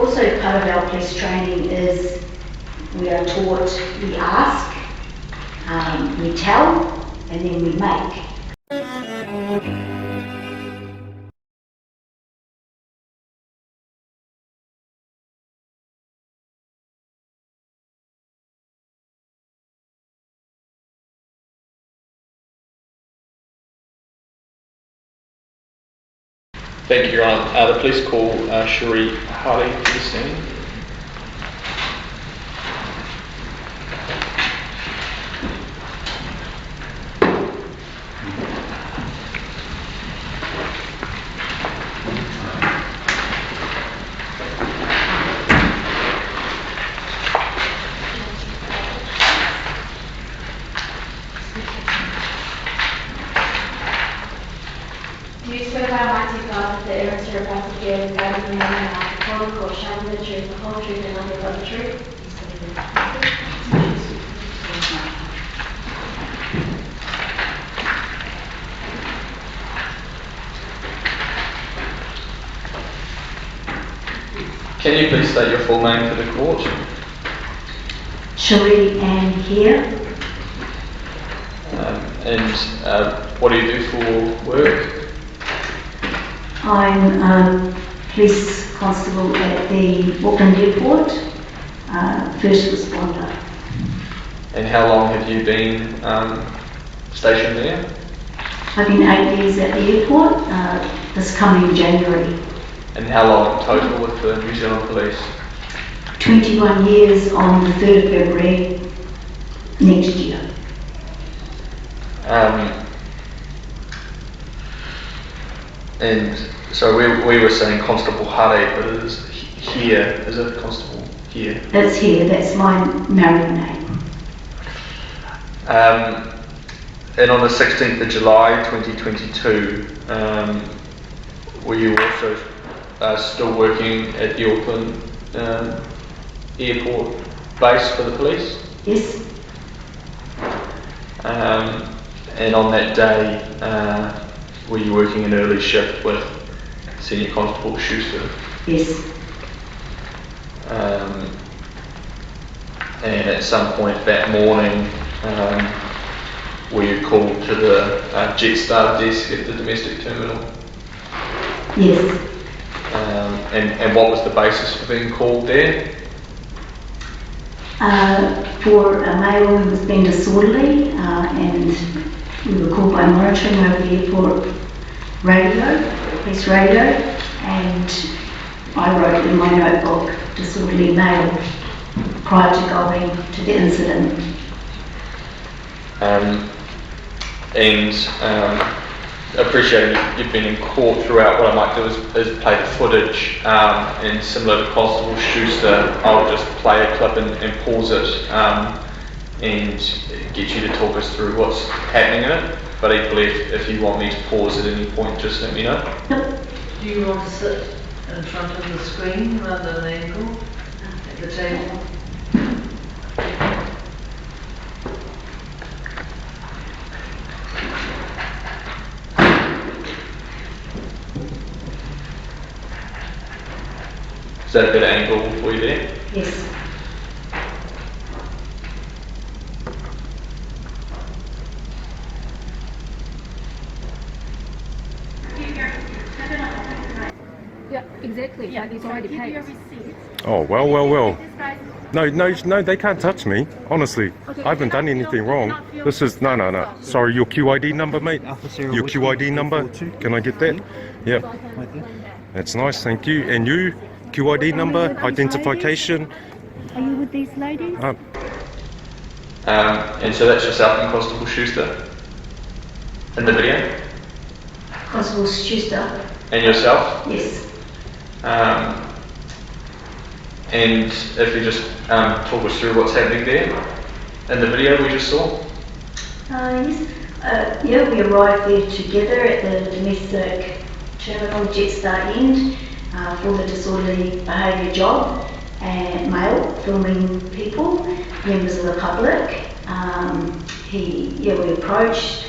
Also part of our police training is we are taught, we ask, we tell, and then we make. Thank you, Your Honour. The police call Cherie Hare to the scene. Do you swear by Almighty God that the evidence you are about to give is that of the man and after the whole court shall be the truth, the whole truth, and nothing but the truth? Can you please state your full name for the court? Cherie and Hare. What do you do for work? I'm police constable at the Auckland Airport, first responder. And how long have you been stationed there? I've been 8 years at the airport, this coming January. And how long in total with the New Zealand Police? 21 years on the 3rd of February next year. And so we were saying Constable Hare, but it is Hare. Is it Constable Hare? That's Hare, that's my married name. And on the 16th of July 2022, were you also still working at the Auckland Airport base for the police? Yes. And on that day, were you working an early shift with Senior Constable Schuster? Yes. And at some point that morning, were you called to the Jetstar desk at the domestic terminal? Yes. And what was the basis for being called there? For a male who was being disorderly, and we were called by monitoring over the airport radio, police radio, and I wrote in my notebook, disorderly male, prior to going to the incident. Appreciating you've been in court throughout, what I might do is play the footage, and similar to Constable Schuster, I'll just play a clip and pause it and get you to talk us through what's happening in it. But equally, if you want me to pause at any point, just let me know. Do you want to sit in front of the screen rather than angle at the table? Is that a better angle for you there? Yes. Yeah, exactly. Yeah, he's already paid. Oh, well. No, they can't touch me, honestly. I haven't done anything wrong. This is, no. Sorry, your QID number, mate? Your QID number? Can I get that? Yep. That's nice, thank you. And you? QID number, identification. Are you with these ladies? And so that's yourself and Constable Schuster in the video? Constable Schuster. And yourself? Yes. And if you just talk us through what's happening there in the video we just saw? Yes. Yeah, we arrived there together at the domestic terminal Jetstar end for the disorderly behaviour job, and male filming people, members of the public. We approached.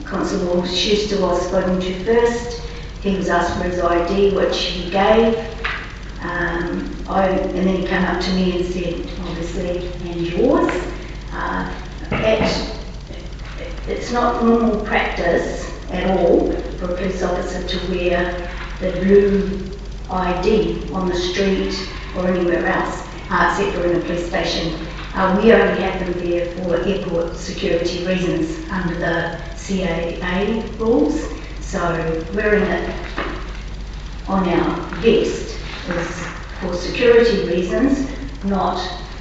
Constable Schuster was spoken to first. He was asked for his ID, which he gave. and then he came up to me and said, obviously, and yours. It's not normal practice at all for a police officer to wear the blue ID on the street or anywhere else, except for in a police station. We only have them there for airport security reasons under the CAA rules. So wearing it on our vest is for security reasons, not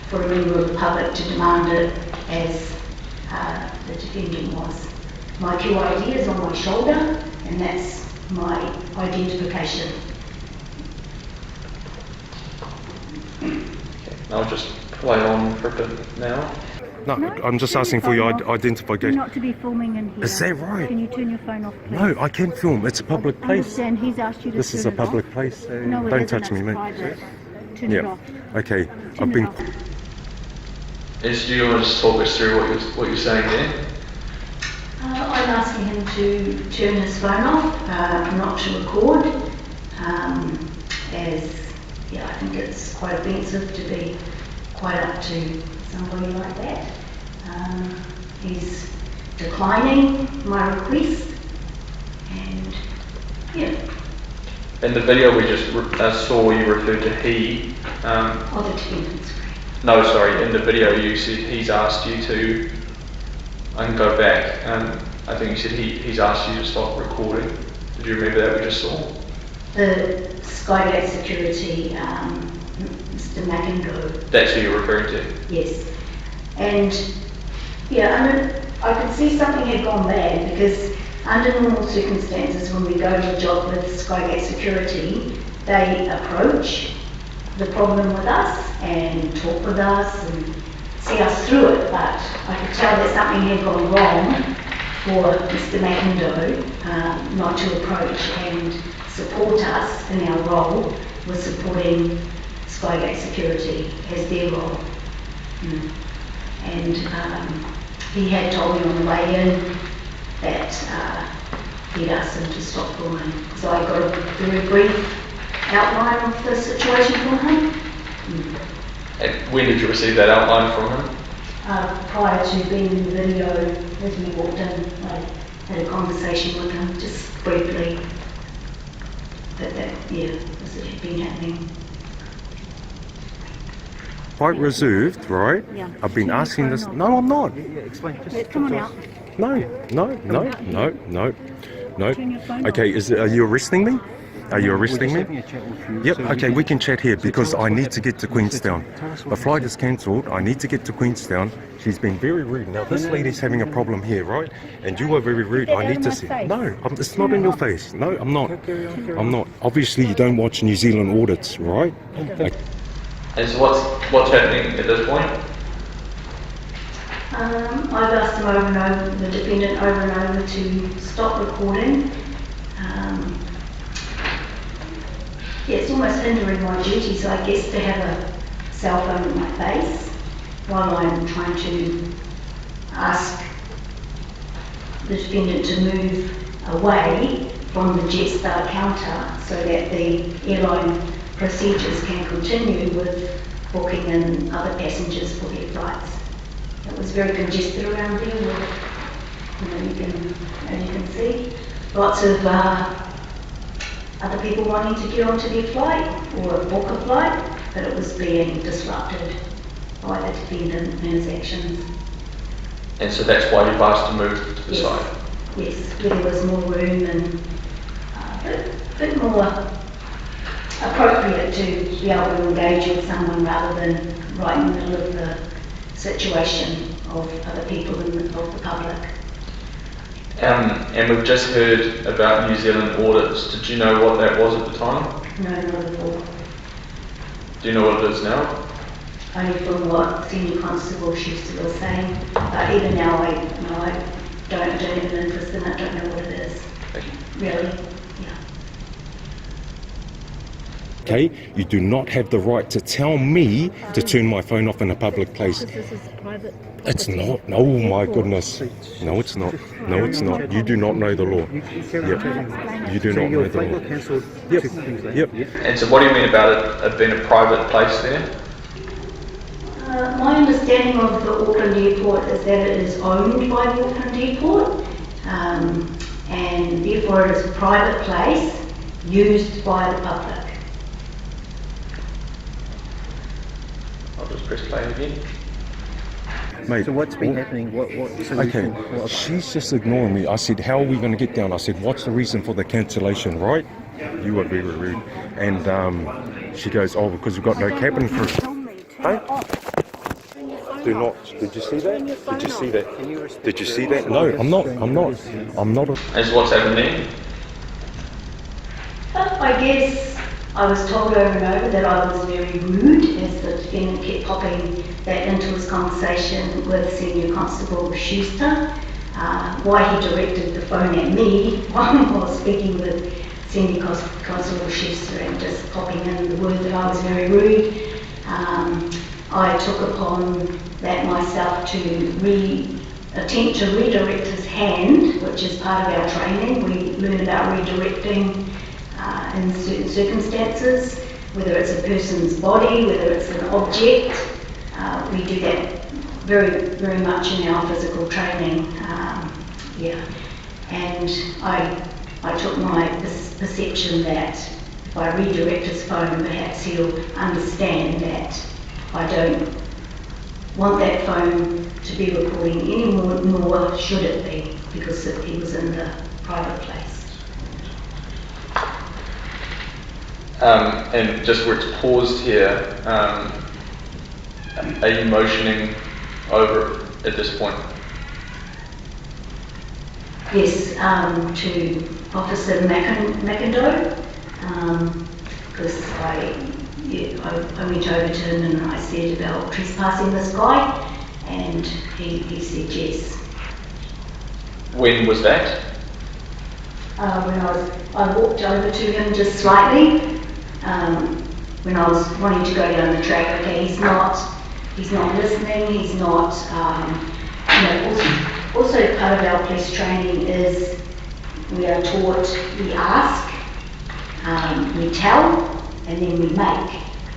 for a member of the public to demand it as the defendant was. My QID is on my shoulder, and that's my identification. I'll just play on for a bit now. No, No, I'm just turn asking your for your phone off. You're identification. not to be filming in here. Is that right? Can you turn your phone off, please? No, I can film. It's a public I place. understand he's asked you to This turn is a it off. public place. No, it Don't isn't, touch me, it's mate. private. Turn it Yeah. off. Okay. Turn I've it been. off. Do you want to just talk us through what you're saying there? I'm asking him to turn his phone off, not to record, as I think it's quite offensive to be quite up to somebody like that. He's declining my request, and In the video we just saw, you referred to he. the defendant's free. No, sorry, in the video you said he's asked you to, I can go back, I think you said he's asked you to stop recording. Did you remember that we just saw? The Skygate security, Mr. McIndoe. That's who you're referring to? Yes. And I could see something had gone bad, because under normal circumstances when we go to a job with Skygate security, they approach the problem with us and talk with us and see us through it, but I could tell that something had gone wrong for Mr. McIndoe not to approach and support us in our role with supporting Skygate security as their role. And he had told me on the way in that he'd asked him to stop filming. So I got a very brief outline of the situation from him. And when did you receive that outline from him? Prior to being in the video, as we walked in, I had a conversation with him, just briefly, that this had been happening. Quite reserved, right? Yeah. I've been Turn your asking phone this. off. No, I'm not. Come on out. No. Turn your phone Okay, are you arresting me? Are you arresting me? Having a chat with you. Yep, So okay, you- we can chat here so because tell us I need what- to get to Tell us Queenstown. what The flight is cancelled. I need to get to Queenstown. She's been very rude. Now, this lady's having a problem here, right? And you are very rude. Get I out need of to my see. face. No, it's not in your face. No, I'm not. I'm not. Obviously, you don't watch New Zealand audits, right? Okay. And so what's happening at this point? I've asked him over and over, the defendant over and over, to stop recording. It's almost hindering my duty, so I guess to have a cell phone in my face while I'm trying to ask the defendant to move away from the Jetstar counter so that the airline procedures can continue with booking in other passengers for their flights. It was very congested around here with, as you can see, lots of other people wanting to get onto their flight or book a flight, but it was being disrupted by the defendant and his actions. And so that's why you've asked to move to the Yes. side? Yes, where there was more room and a bit more appropriate to be able to engage with someone rather than right in the middle of the situation of other people and of the public. And we've just heard about New Zealand audits. Did you know what that was at the time? No, not at all. Do you know what it is now? Only from what Senior Constable Schuster was saying, but even now I don't have an interest in it, don't know what it is, Thank you. really. Okay? You do not have the right to tell me to turn my phone off in a public place. This is private. It's not. Oh my goodness. No, it's not. No, it's not. You do not know the law. Yep. You do not know the law. Yep. Yep. And so what do you mean about it being a private place there? My understanding of the Auckland Airport is that it is owned by the Auckland Airport, and therefore it is a private place used by the public. I'll just press play again. Mate, So what's been happening? What solution? okay, she's just ignoring me. I said, how are we going to get down? I said, what's the reason for the cancellation, right? You were very rude. And she goes, oh, because we've got no cabin crew. Tell me, turn Hey? it off. Turn your phone Do off. not. Did you see that? Turn your phone Did you see off. that? Did you see that? No, I'm not. I'm not. I'm not. And so what's happening? I guess I was told over and over that I was very rude, as the defendant kept popping that into his conversation with Senior Constable Schuster. Why he directed the phone at me while I was speaking with Senior Constable Schuster and just popping in the word that I was very rude. I took upon that myself to attempt to redirect his hand, which is part of our training. We learn about redirecting in certain circumstances, whether it's a person's body, whether it's an object. We do that very, very much in our physical training. And I took my perception that if I redirect his phone, perhaps he'll understand that I don't want that phone to be recording anymore, nor should it be, because he was in the private place. And just where it's paused here, are you motioning over at this point? Yes, to Officer McIndoe, because I went over to him and I said about trespassing this guy, and he said yes. When was that? When I walked over to him just slightly, when I was wanting to go down the track. Okay, he's not listening, he's not, also part of our police training is we are taught, we ask, we tell, and then we make.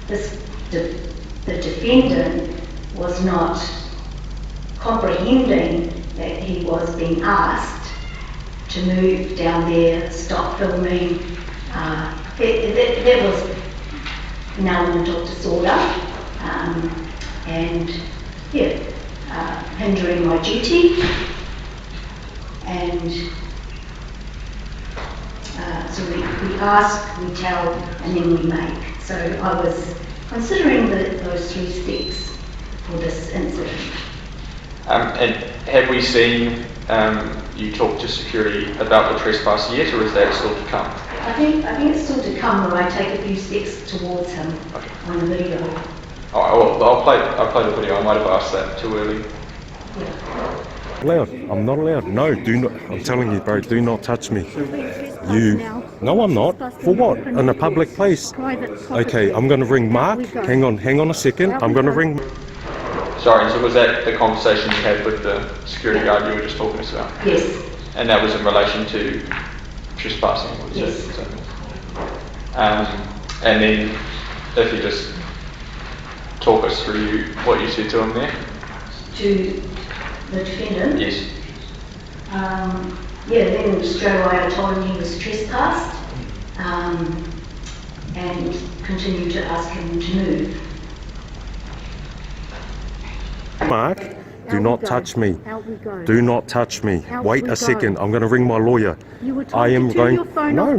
The defendant was not comprehending that he was being asked to move down there, stop filming. That was an element of disorder, and hindering my duty. And so we ask, we tell, and then we make. So I was considering those three steps for this incident. And have we seen you talk to security about the trespass yet, or is that still to come? I think it's still to come when I take a few steps towards him on the video. Oh, well, I'll play the video. I might have asked that too early. Yeah. Allowed. I'm not allowed. No, do not. I'm telling you, bro, do not touch me. You. No, I'm not. For what? In a public place. Okay, I'm going to ring Mark. Hang on a second. I'm going to ring. Sorry, so was that the conversation you had with the security guard you were just talking to us about? Yes. And that was in relation to trespassing? Yes. And then if you just talk us through what you said to him there? To the defendant? Yes. Then straight away I told him he was trespassed, and continued to ask him to move. Mark, do not touch me. Do not touch me. Wait a second. I'm going to ring my lawyer. I am going. No,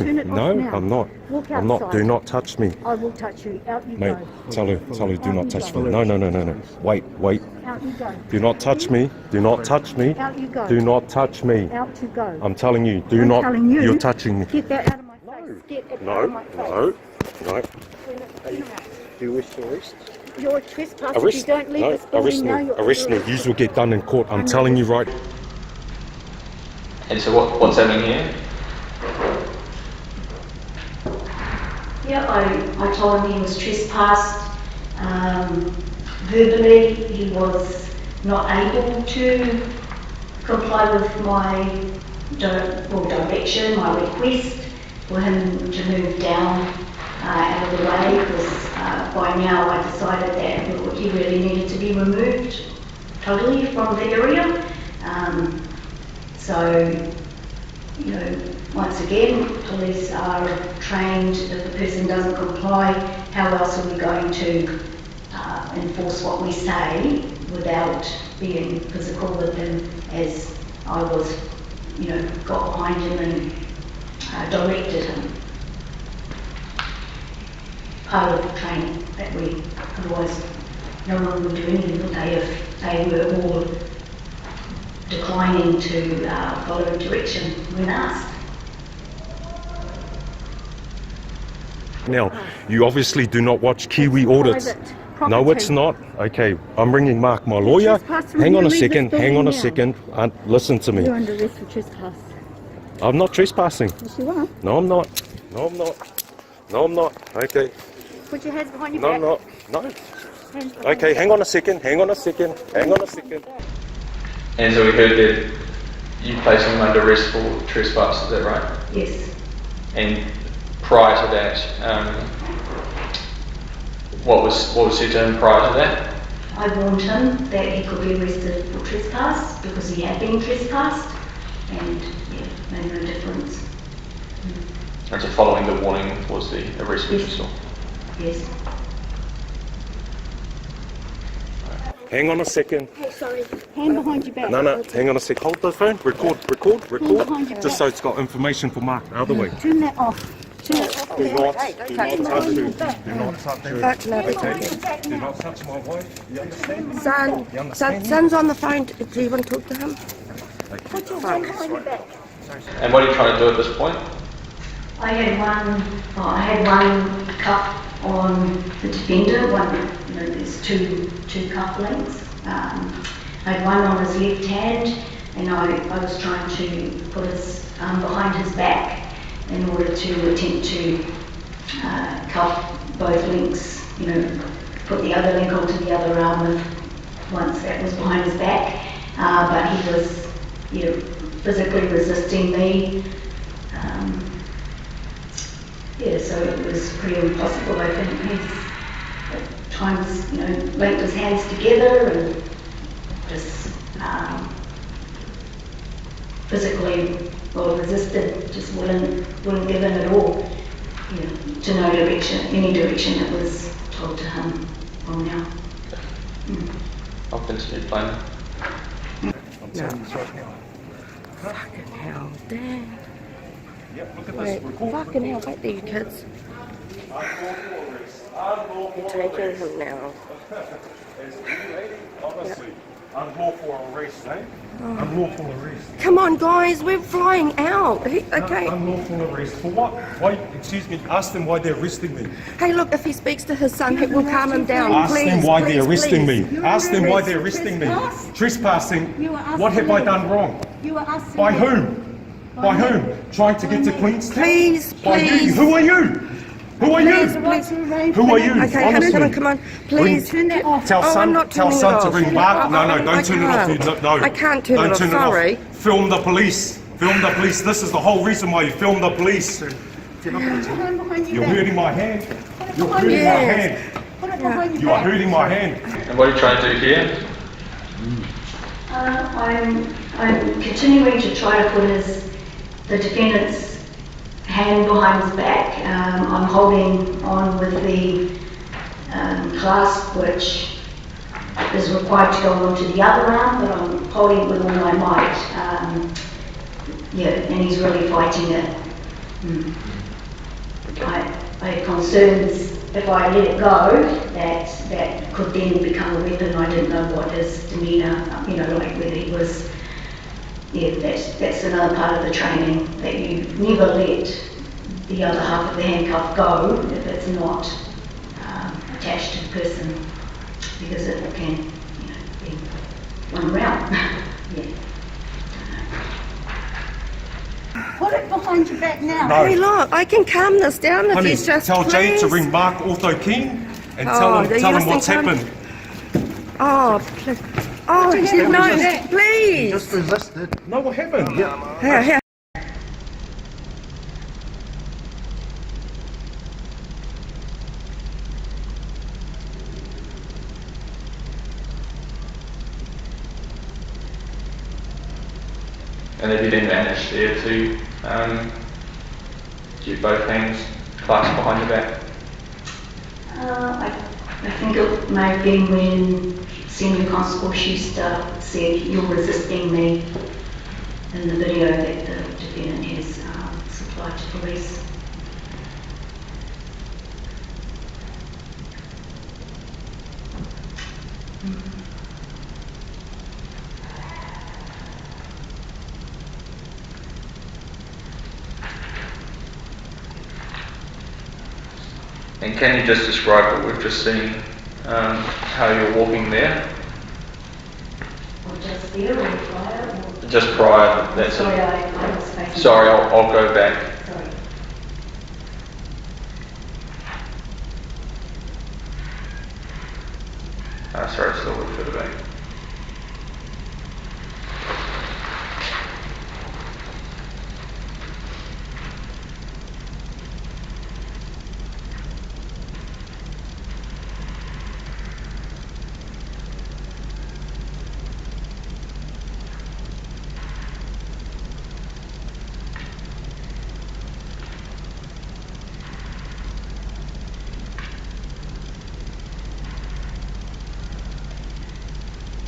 I'm not. I'm not. Do not touch me. I will touch you. Out you Mate, go. tell her, do not touch me. No. Wait. Out you go. Do not touch me. Do not touch me. Out you go. Do not touch me. Out you go. I'm telling you, do I'm not. telling you, You're touching me. Get that out of my face. Get it out of my face. No. Do you wish to arrest? You're a trespasser. If you Arrest. don't leave No, this building arrest now, me. you're Arrest me. Yous will get done in court. I'm telling you right. And so what's happening here? Yeah, I told him he was trespassed. Verbally, he was not able to comply with my direction, my request for him to move down out of the way, because by now I decided that he really needed to be removed totally from the area. So, you know, once again, police are trained. If the person doesn't comply, how else are we going to enforce what we say without being physical with him, as I was, you know, got behind him and directed him. Part of the training that we, otherwise no one would do anything, would they, if they were all declining to follow direction when asked. Now, you obviously do not watch Kiwi audits. No, it's not. Okay, I'm ringing Mark, my lawyer. Hang on a second, listen to me. You're under arrest for trespass. I'm not trespassing. Yes, you are. No, I'm not. No, I'm not. No, I'm not. Okay. Put your hands behind your No, back. I'm not. No. Hands behind Okay, hang on a second. Hang on a second. And so we heard that you placed him under arrest for trespass, is that right? Yes. And prior to that, what was said to him prior to that? I warned him that he could be arrested for trespass because he had been trespassed, and yeah, made no difference. And so following the warning was the arrest register? Yes. Hang on a second. Hey, sorry. Hand behind your back. No, hang on a sec. Hold the phone. Record. behind your Just so it's got information for Mark. Other way. Turn that off. Turn it off. Do not touch my wife. You understand? Son's on the phone. Do you want to talk to him? Put your hand behind your back. And what are you trying to do at this point? I had one cuff on the defender. There's two cuff links. I had one on his left hand, and I was trying to put his behind his back in order to attempt to cuff both links. You know, put the other link onto the other arm once that was behind his back. But he was, you know, physically resisting me. So it was pretty impossible. I think he's at times, you know, linked his hands together and just physically resisted, just wouldn't give in at all, you know, to no direction, any direction that was told to him from now. I'll continue playing. I'm telling you right now. Fucking hell, damn. Yep, look at Wait, this. fucking hell, wait there, you kids. You're taking him now. Honestly, unlawful arrest, eh? Unlawful arrest. Come on, guys, we're flying out. Okay. Unlawful arrest for what? Why? Excuse me. Ask them why they're arresting me. Hey, look, if he speaks to his son, it will calm him down. Ask Please, them why they're please, arresting please. me. Ask them why they're arresting me. Trespassing. What have I done wrong? You were asking By whom? By whom? Trying to get to Queenstown? Please, By please. who? Who are you? Who are you? Please. Who are you? Okay, Honestly. come on, please. Turn that off. Tell I'm not tell turning it son off. to ring Mark. No, I don't turn it off. can't. No. I can't turn Don't it off, turn sorry. Film the police. Film the police. This is the whole reason why you film the police. Put your hand behind your You're back. hurting my hand. You're hurting my Yes. hand. Put it behind your You are back. hurting my hand. And what are you trying to do here? I'm continuing to try to put the defendant's hand behind his back. I'm holding on with the clasp, which is required to go onto the other arm, but I'm holding it with all my might. And he's really fighting it. I have concerns if I let it go that could then become a weapon. I didn't know what his demeanour, like whether he was. That's another part of the training, that you never let the other half of the handcuff go if it's not attached to the person, because it can, be run around. Put it behind behind your back now. No. Hey, look, I can calm this down if Honey, you just tell Jade to please. ring Mark Otho King and Oh, tell him what's listening to him? happened. Oh, please. Oh, no, please. Just resisted. No, what happened? Here, here. And have you then managed there to get both hands clasped behind the back? I think it may have been when Senior Constable Schuster said, "You're resisting me," in the video that the defendant has supplied to police. And can you just describe what we've just seen, how you're walking there? Or just there, or prior, or... Just prior, that's Sorry, it. I was facing... Sorry, I'll go back. Sorry. Sorry, it's still a little further back.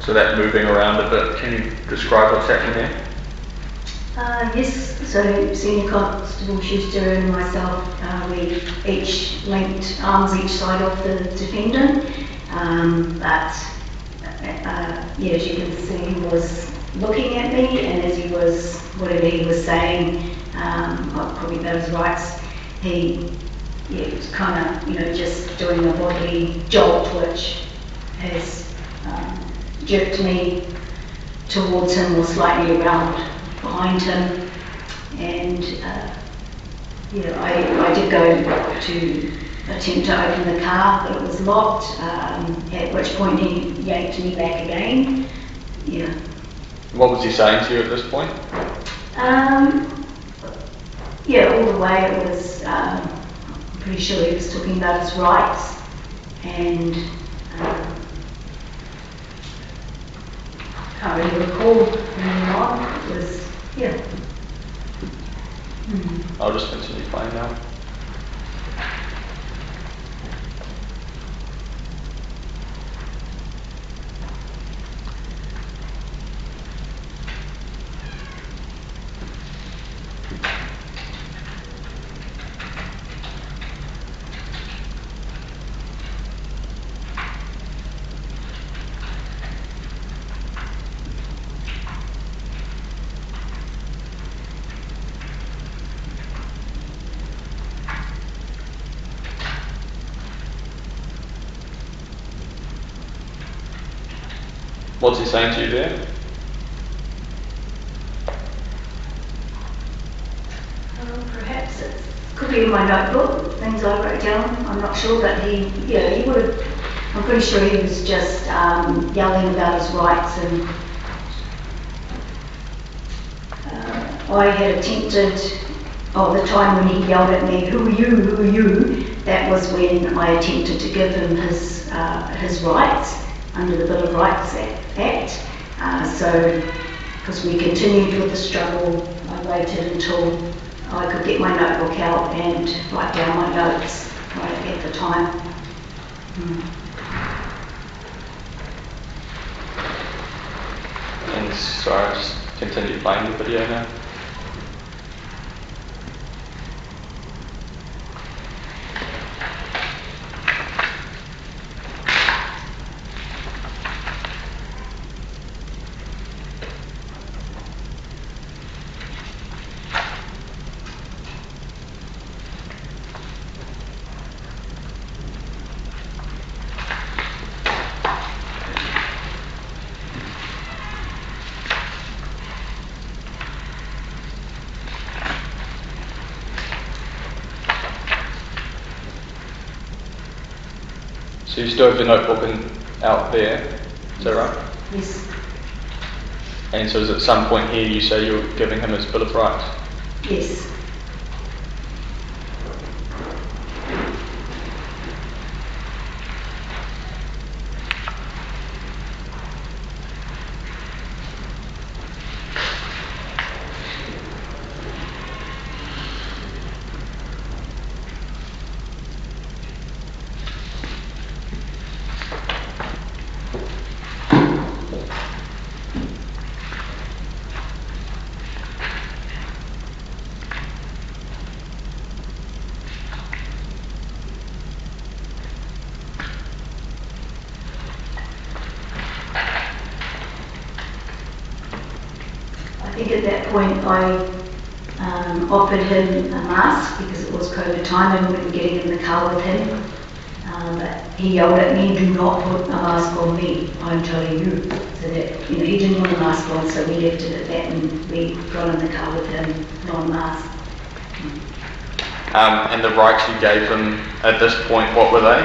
So that moving around a bit, can you describe what's happening there? Yes, so Senior Constable Schuster and myself, we each linked arms each side of the defendant, but yeah, as you can see, he was looking at me, and as he was, whatever he was saying, probably those rights, he was kind of, just doing a bodily jolt, which has jerked me towards him or slightly around behind him, and I did go to attempt to open the car, but it was locked, at which point he yanked me back again. Yeah. What was he saying to you at this point? Yeah, all the way it was, I'm pretty sure he was talking about his rights, and can't really recall moving on. It was, yeah. I'll just continue playing now. What's he saying to you there? Perhaps it could be in my notebook, things I wrote down, I'm not sure, but he would have, I'm pretty sure he was just yelling about his rights, and I had attempted, the time when he yelled at me, "Who are you?" That was when I attempted to give him his rights under the Bill of Rights Act. So, because we continued with the struggle, I waited until I could get my notebook out and write down my notes right at the time. And sorry, I'll just continue playing the video now. So you still have the notebook out there, is that right? Yes. And so is at some point here you say you're giving him his Bill of Rights? Yes. I think at that point I offered him a mask because it was COVID time and we were getting in the car with him. But he yelled at me, "Do not put a mask on me, I'm telling you." So that, he didn't want a mask on, so we left it at that and we got in the car with him, non-mask. And the rights you gave him at this point, what were they?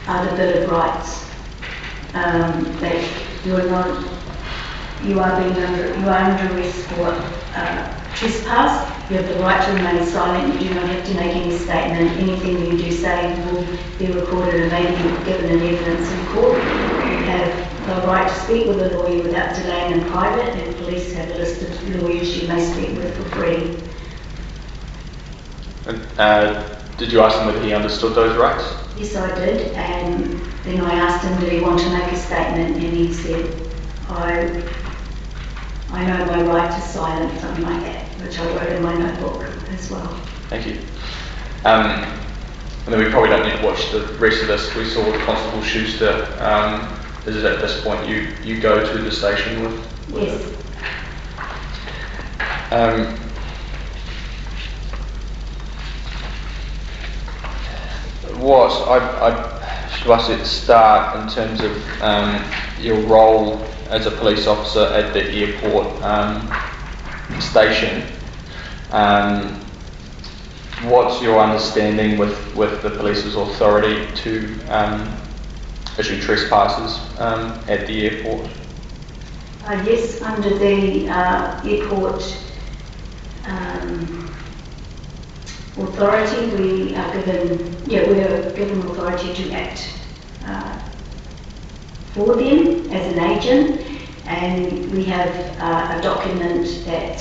The Bill of Rights. That you are under arrest for trespass. You have the right to remain silent. You do not have to make any statement. Anything you do say will be recorded and may be given in evidence in court. You have the right to speak with a lawyer without delaying in private, and police have a list of lawyers you may speak with for free. And did you ask him whether he understood those rights? Yes, I did, and then I asked him did he want to make a statement, and he said, I know my right to silence, something like that, which I wrote in my notebook as well. Thank you. And then we probably don't need to watch the rest of this. We saw Constable Schuster. Is it at this point you go to the station with? Yes. Should I say start in terms of your role as a police officer at the airport station? What's your understanding with the police's authority to issue trespasses at the airport? Yes, under the airport authority, we are given authority to act for them as an agent, and we have a document that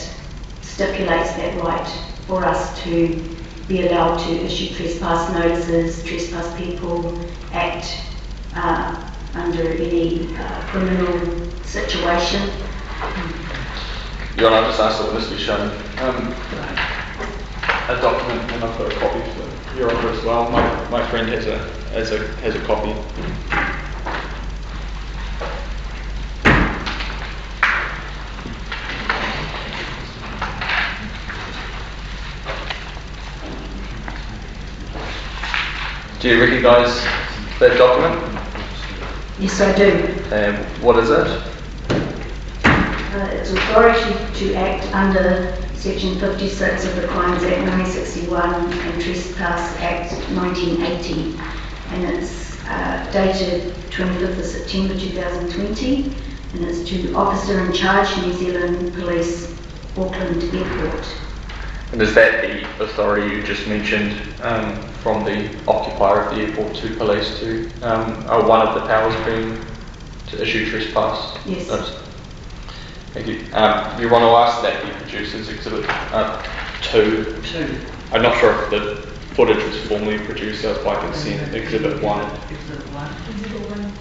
stipulates that right for us to be allowed to issue trespass notices, trespass people, act under any criminal situation. Your Honour, I just asked the witness to be shown a document, and I've got a copy for Your Honour as well. My friend has a copy. Do you recognise that document? Yes, I do. What is it? It's authority to act under Section 56 of the Crimes Act 1961 and Trespass Act 1980, and it's dated 25th of September 2020, and it's to Officer in Charge, New Zealand Police, Auckland Airport. And is that the authority you just mentioned from the occupier of the airport to police to, one of the powers being to issue trespass? Yes. Notice? Thank you. Your Honour, I'll ask that be produced as Exhibit 2. I'm not sure if the footage was formally produced, so by consent, Exhibit 1. Exhibit 1. Exhibit 1,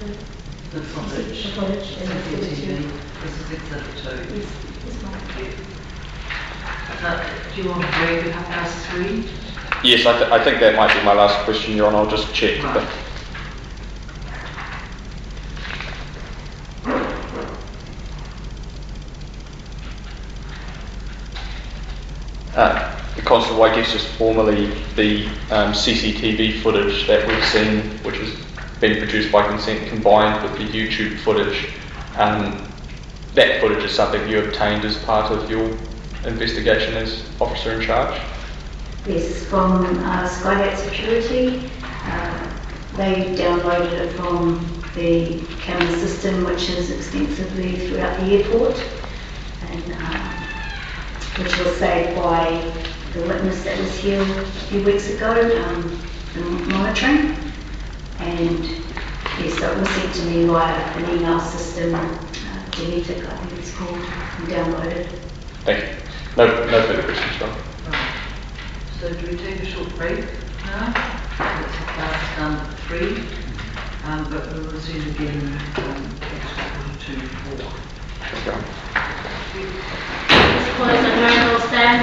The footage. the footage, and Exhibit 2. This is Exhibit 2. Yes, this one. Do you want to break at 3:30? Yes, I think that might be my last question, Your Honour. I'll just check. Right. Constable, I guess just formally the CCTV footage that we've seen, which has been produced by consent, combined with the YouTube footage, that footage is something you obtained as part of your investigation as officer in charge? Yes, from Skygate Security. They downloaded it from the camera system, which is extensively throughout the airport, and which was saved by the witness that was here a few weeks ago, the monitoring. And yes, so it was sent to me via an email system, Genetic, I think it's called, and downloaded. Thank you. No further questions, John. Right. So do we take a short break now? It's about done at 3, but we'll resume again next 2 4. Thank you. Please close and round all stand.